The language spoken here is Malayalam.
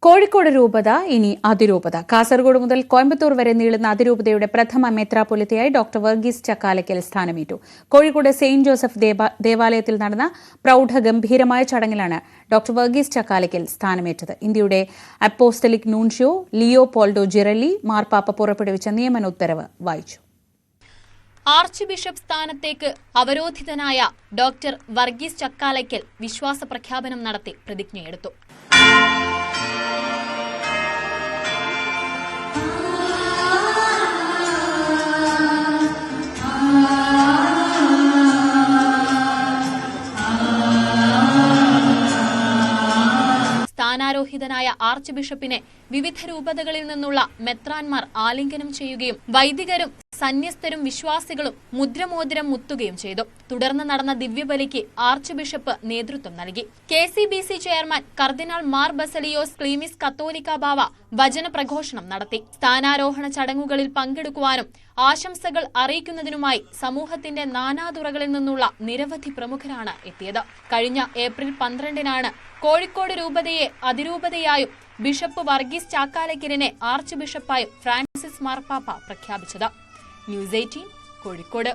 കോഴിക്കോട് രൂപത ഇനി അതിരൂപത. കാസർഗോഡ് മുതൽ കോയമ്പത്തൂർ വരെ നീളുന്ന അതിരൂപതയുടെ പ്രഥമ മെത്രാപ്പൊലീത്തയായി ഡോക്ടർ വർഗീസ് ചക്കാലയ്ക്കൽ സ്ഥാനമേറ്റു. കോഴിക്കോട് സെയിന്റ് ജോസഫ് ദേവാലയത്തിൽ നടന്ന പ്രൌഢഗംഭീരമായ ചടങ്ങിലാണ് ഡോക്ടർ വർഗീസ് ചക്കാലയ്ക്കൽ സ്ഥാനമേറ്റത്. ഇന്ത്യയുടെ അപ്പോസ്തലിക് നൂൻഷ്യോ ലിയോ പോൾഡോ ജിറല്ലി മാർപ്പാപ്പ പുറപ്പെടുവിച്ച നിയമന ഉത്തരവ് വായിച്ചു. ആർച്ച് ബിഷപ്പ് സ്ഥാനത്തേക്ക് അവരോധിതനായ ഡോക്ടർ വർഗീസ് ചക്കാലയ്ക്കൽ വിശ്വാസ പ്രഖ്യാപനം നടത്തി പ്രതിജ്ഞയെടുത്തു. സ്ഥാനാരോഹിതനായ ആർച്ച് ബിഷപ്പിനെ വിവിധ രൂപതകളിൽ നിന്നുള്ള മെത്രാൻമാർ ആലിംഗനം ചെയ്യുകയും വൈദികരും സന്യസ്തരും വിശ്വാസികളും മുദ്രമോതിരം മുത്തുകയും ചെയ്തു. തുടർന്ന് നടന്ന ദിവ്യബലിക്ക് ആർച്ച് ബിഷപ്പ് നേതൃത്വം നൽകി. KCBC ചെയർമാൻ കർദിനാൾ മാർ ബസലിയോസ് ക്ലീമിസ് കത്തോലിക്ക ബാവ വചനപ്രഘോഷണം നടത്തി. സ്ഥാനാരോഹണ ചടങ്ങുകളിൽ പങ്കെടുക്കുവാനും ആശംസകൾ അറിയിക്കുന്നതിനുമായി സമൂഹത്തിന്റെ നാനാതുറകളിൽ നിന്നുള്ള നിരവധി പ്രമുഖരാണ് എത്തിയത്. കഴിഞ്ഞ ഏപ്രിൽ 12-നാണ് കോഴിക്കോട് രൂപതയെ അതിരൂപതയായും ബിഷപ്പ് വർഗീസ് ചക്കാലയ്ക്കലിനെ ആർച്ച് ബിഷപ്പായും ഫ്രാൻസിസ് മാർപ്പാപ്പ പ്രഖ്യാപിച്ചത്. ന്യൂസ് 18 കോഴിക്കോട്.